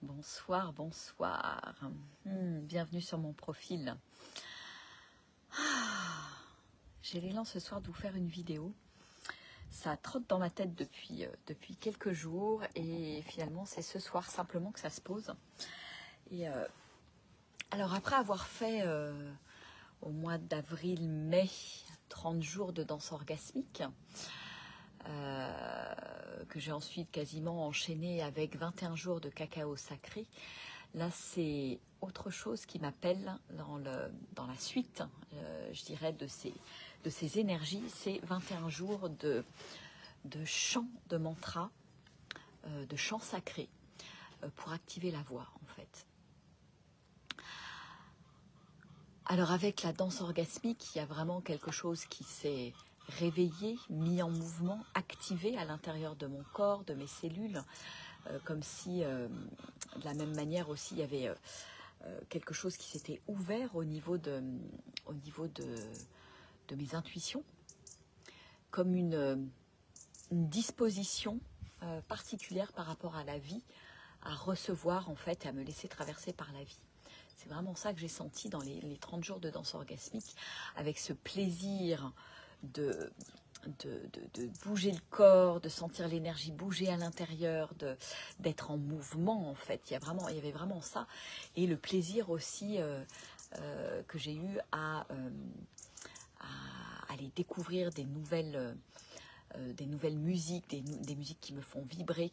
Bonsoir, bonsoir. Bienvenue sur mon profil. J'ai l'élan ce soir de vous faire une vidéo. Ça trotte dans ma tête depuis quelques jours et finalement c'est ce soir simplement que ça se pose. Et alors après avoir fait au mois d'avril-mai 30 jours de danse orgasmique, que j'ai ensuite quasiment enchaîné avec 21 jours de cacao sacré. Là, c'est autre chose qui m'appelle dans la suite, je dirais, de ces énergies. C'est 21 jours de chants, de mantras, de chants sacrés pour activer la voix, en fait. Alors, avec la danse orgasmique, il y a vraiment quelque chose qui s'est réveillé, mis en mouvement, activé à l'intérieur de mon corps, de mes cellules, comme si, de la même manière aussi, il y avait quelque chose qui s'était ouvert au niveau de mes intuitions, comme une disposition particulière par rapport à la vie, à recevoir en fait, à me laisser traverser par la vie. C'est vraiment ça que j'ai senti dans les 30 jours de danse orgasmique, avec ce plaisir de bouger le corps, de sentir l'énergie bouger à l'intérieur, d'être en mouvement en fait. Il y avait vraiment ça. Et le plaisir aussi que j'ai eu à aller découvrir des nouvelles musiques, des musiques qui me font vibrer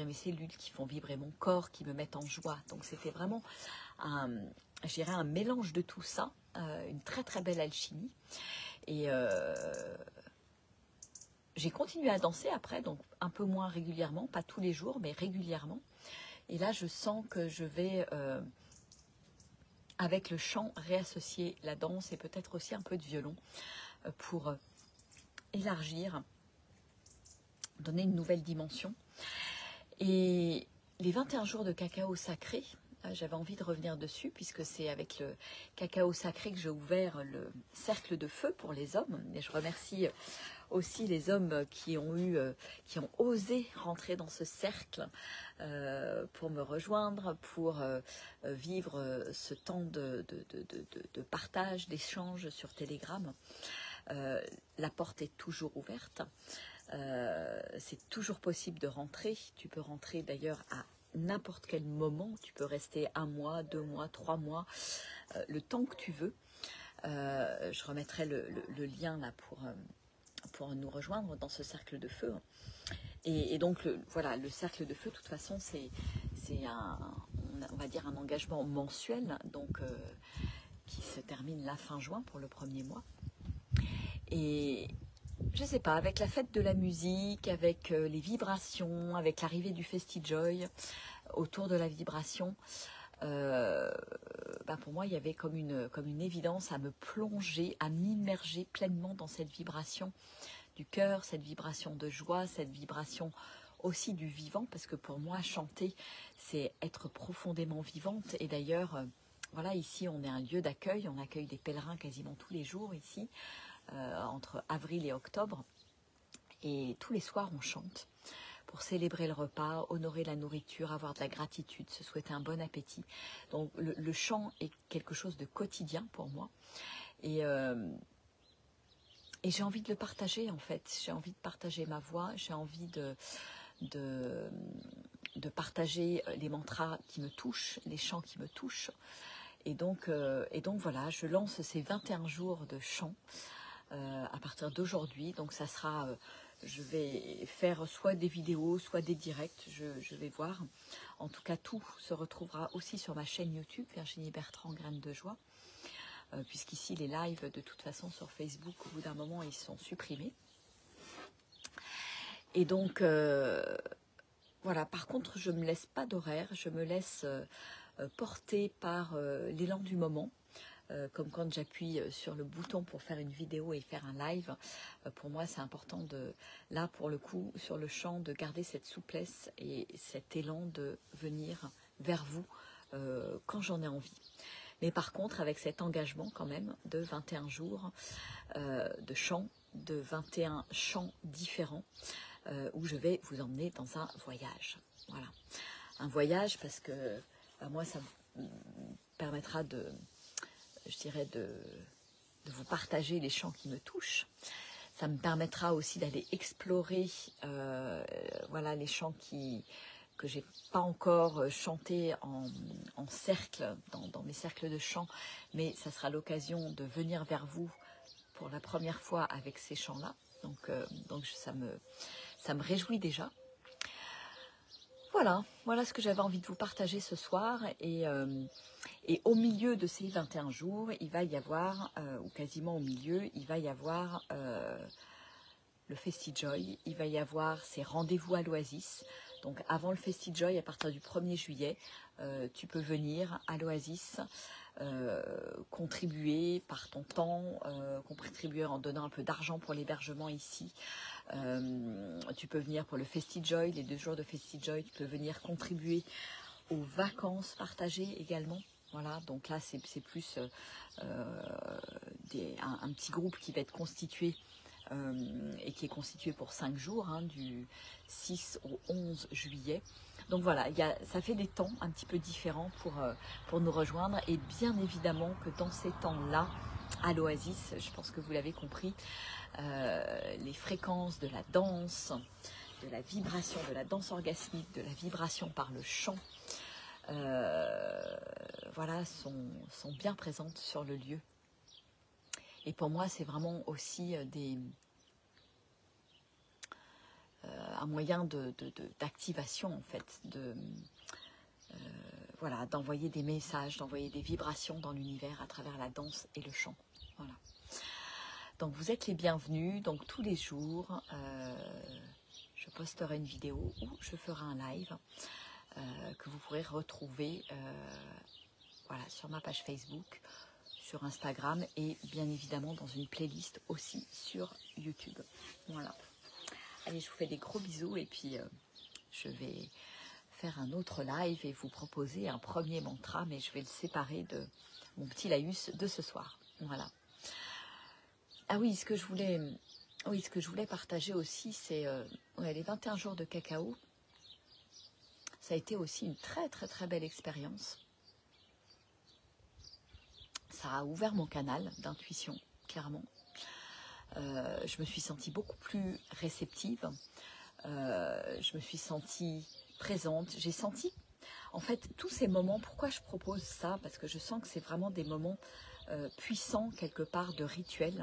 mes cellules, qui font vibrer mon corps, qui me mettent en joie. Donc c'était vraiment je dirais un mélange de tout ça, une très très belle alchimie. Et j'ai continué à danser après, donc un peu moins régulièrement, pas tous les jours, mais régulièrement. Et là, je sens que je vais, avec le chant, réassocier la danse et peut-être aussi un peu de violon pour élargir, donner une nouvelle dimension. Et les 21 jours de cacao sacré, j'avais envie de revenir dessus puisque c'est avec le cacao sacré que j'ai ouvert le cercle de feu pour les hommes. Et je remercie aussi les hommes qui ont osé rentrer dans ce cercle pour me rejoindre, pour vivre ce temps de partage, d'échange sur Telegram. La porte est toujours ouverte. C'est toujours possible de rentrer. Tu peux rentrer d'ailleurs à n'importe quel moment. Tu peux rester 1 mois, 2 mois, 3 mois, le temps que tu veux. Je remettrai le lien là pour nous rejoindre dans ce cercle de feu. Et donc, voilà, le cercle de feu, de toute façon, c'est on va dire un engagement mensuel, donc qui se termine la fin juin pour le premier mois. Et je sais pas, avec la fête de la musique, avec les vibrations, avec l'arrivée du FestiJoy autour de la vibration, pour moi, il y avait comme une évidence à me plonger, à m'immerger pleinement dans cette vibration du cœur, cette vibration de joie, cette vibration aussi du vivant, parce que pour moi, chanter, c'est être profondément vivante. Et d'ailleurs, voilà, ici, on est un lieu d'accueil, on accueille des pèlerins quasiment tous les jours ici, entre avril et octobre. Et tous les soirs, on chante pour célébrer le repas, honorer la nourriture, avoir de la gratitude, se souhaiter un bon appétit. Donc le chant est quelque chose de quotidien pour moi. Et j'ai envie de le partager en fait. J'ai envie de partager ma voix, j'ai envie de partager les mantras qui me touchent, les chants qui me touchent. Et donc voilà, je lance ces 21 jours de chant à partir d'aujourd'hui. Donc ça sera... je vais faire soit des vidéos, soit des directs, je vais voir. En tout cas, tout se retrouvera aussi sur ma chaîne YouTube, Virginie Bertrand, Graines de Joie. Puisqu'ici, les lives, de toute façon, sur Facebook, au bout d'un moment, ils sont supprimés. Et donc, voilà. Par contre, je ne me laisse pas d'horaire, je me laisse porter par l'élan du moment. Comme quand j'appuie sur le bouton pour faire une vidéo et faire un live, pour moi c'est important là pour le coup, sur le chant, de garder cette souplesse et cet élan de venir vers vous quand j'en ai envie. Mais par contre, avec cet engagement quand même de 21 jours de chant, de 21 chants différents, où je vais vous emmener dans un voyage. Voilà. un voyage parce que moi, ça me permettra je dirais, de vous partager les chants qui me touchent. Ça me permettra aussi d'aller explorer voilà, les chants que j'ai pas encore chantés en cercle, dans mes cercles de chants, mais ça sera l'occasion de venir vers vous pour la première fois avec ces chants-là. Donc ça me réjouit déjà. Voilà ce que j'avais envie de vous partager ce soir. Et au milieu de ces 21 jours, il va y avoir, ou quasiment au milieu, il va y avoir le FestiJoy, il va y avoir ces rendez-vous à l'Oasis. Donc avant le FestiJoy, à partir du 1er juillet, tu peux venir à l'Oasis, contribuer par ton temps, contribuer en donnant un peu d'argent pour l'hébergement ici. Tu peux venir pour le FestiJoy, les 2 jours de FestiJoy, tu peux venir contribuer aux vacances partagées également. Voilà, donc là c'est plus un petit groupe qui va être constitué et qui est constitué pour 5 jours, hein, du 6 au 11 juillet. Donc voilà, ça fait des temps un petit peu différents pour nous rejoindre. Et bien évidemment que dans ces temps-là, à l'Oasis, je pense que vous l'avez compris, les fréquences de la danse, de la vibration, de la danse orgasmique, de la vibration par le chant, voilà, sont bien présentes sur le lieu. Et pour moi, c'est vraiment aussi un moyen d'activation, en fait, voilà, d'envoyer des messages, d'envoyer des vibrations dans l'univers à travers la danse et le chant. Voilà. Donc vous êtes les bienvenus. Donc tous les jours, je posterai une vidéo ou je ferai un live que vous pourrez retrouver voilà, sur ma page Facebook, sur Instagram et bien évidemment dans une playlist aussi sur YouTube. Voilà. Allez, je vous fais des gros bisous et puis je vais faire un autre live et vous proposer un premier mantra, mais je vais le séparer de mon petit laïus de ce soir. Voilà. Ah oui, ce que je voulais partager aussi, c'est les 21 jours de cacao. Ça a été aussi une très très très belle expérience. Ça a ouvert mon canal d'intuition, clairement. Je me suis sentie beaucoup plus réceptive. Je me suis sentie présente. J'ai senti, en fait, tous ces moments, pourquoi je propose ça? Parce que je sens que c'est vraiment des moments puissants, quelque part, de rituels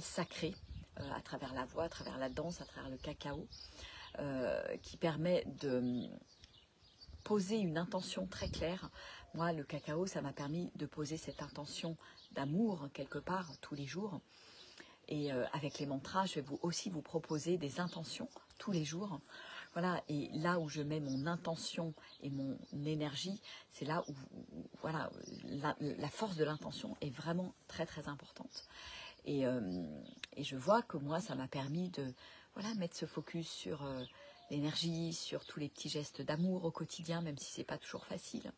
sacrés, à travers la voix, à travers la danse, à travers le cacao, qui permet de poser une intention très claire. Moi, le cacao, ça m'a permis de poser cette intention d'amour, quelque part, tous les jours. Et avec les mantras, je vais aussi vous proposer des intentions tous les jours. Voilà, et là où je mets mon intention et mon énergie, c'est là où voilà, la force de l'intention est vraiment très très importante. Et je vois que moi, ça m'a permis de mettre ce focus sur l'énergie, sur tous les petits gestes d'amour au quotidien, même si ce n'est pas toujours facile.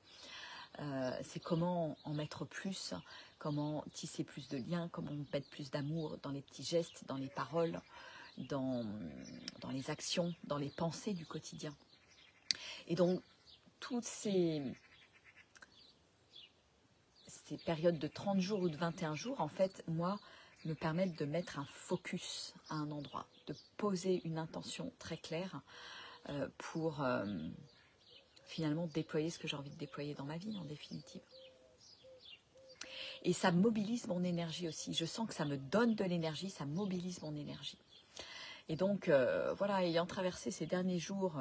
C'est comment en mettre plus, comment tisser plus de liens, comment mettre plus d'amour dans les petits gestes, dans les paroles, dans les actions, dans les pensées du quotidien. Et donc, toutes ces périodes de 30 jours ou de 21 jours, en fait, moi, me permettent de mettre un focus à un endroit, de poser une intention très claire pour finalement déployer ce que j'ai envie de déployer dans ma vie, en définitive. Et ça mobilise mon énergie aussi. Je sens que ça me donne de l'énergie, ça mobilise mon énergie. Et donc, voilà, ayant traversé ces derniers jours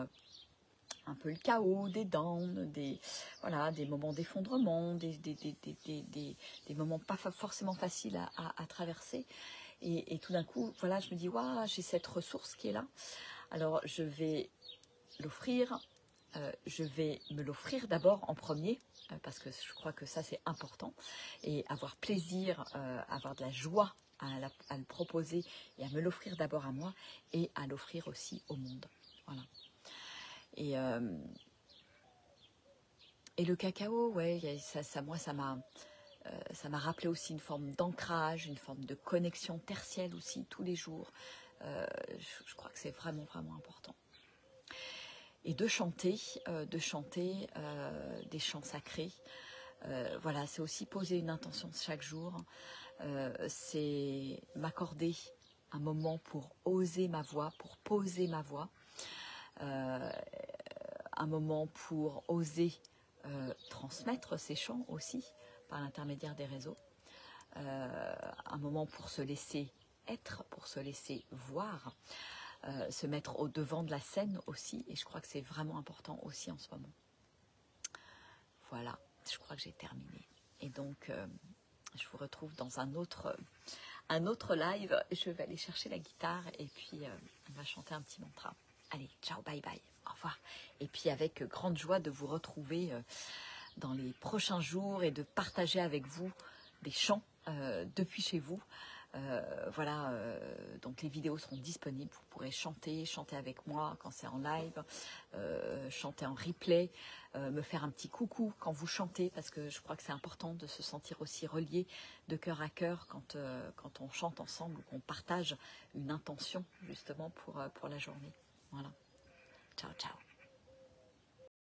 un peu le chaos, des downs, des moments d'effondrement, des moments pas forcément faciles à traverser. Et tout d'un coup, voilà, je me dis, waouh, j'ai cette ressource qui est là. Alors, je vais l'offrir. Je vais me l'offrir d'abord en premier, parce que je crois que ça, c'est important. Et avoir plaisir, avoir de la joie à le proposer et à me l'offrir d'abord à moi et à l'offrir aussi au monde. Voilà. Et le cacao, ouais, moi, ça m'a rappelé aussi une forme d'ancrage, une forme de connexion tertielle aussi, tous les jours. Je crois que c'est vraiment, vraiment important. et de chanter des chants sacrés. Voilà, c'est aussi poser une intention chaque jour, c'est m'accorder un moment pour oser ma voix, pour poser ma voix, un moment pour oser transmettre ces chants aussi par l'intermédiaire des réseaux, un moment pour se laisser être, pour se laisser voir, se mettre au devant de la scène aussi, et je crois que c'est vraiment important aussi en ce moment. Voilà, je crois que j'ai terminé. Et donc, je vous retrouve dans un autre live. Je vais aller chercher la guitare et puis on va chanter un petit mantra. Allez, ciao, bye bye, au revoir. Et puis avec grande joie de vous retrouver dans les prochains jours et de partager avec vous des chants depuis chez vous. Voilà, donc les vidéos seront disponibles, vous pourrez chanter avec moi quand c'est en live, chanter en replay, me faire un petit coucou quand vous chantez, parce que je crois que c'est important de se sentir aussi relié de cœur à cœur quand on chante ensemble ou qu'on partage une intention justement pour la journée. Voilà, ciao ciao.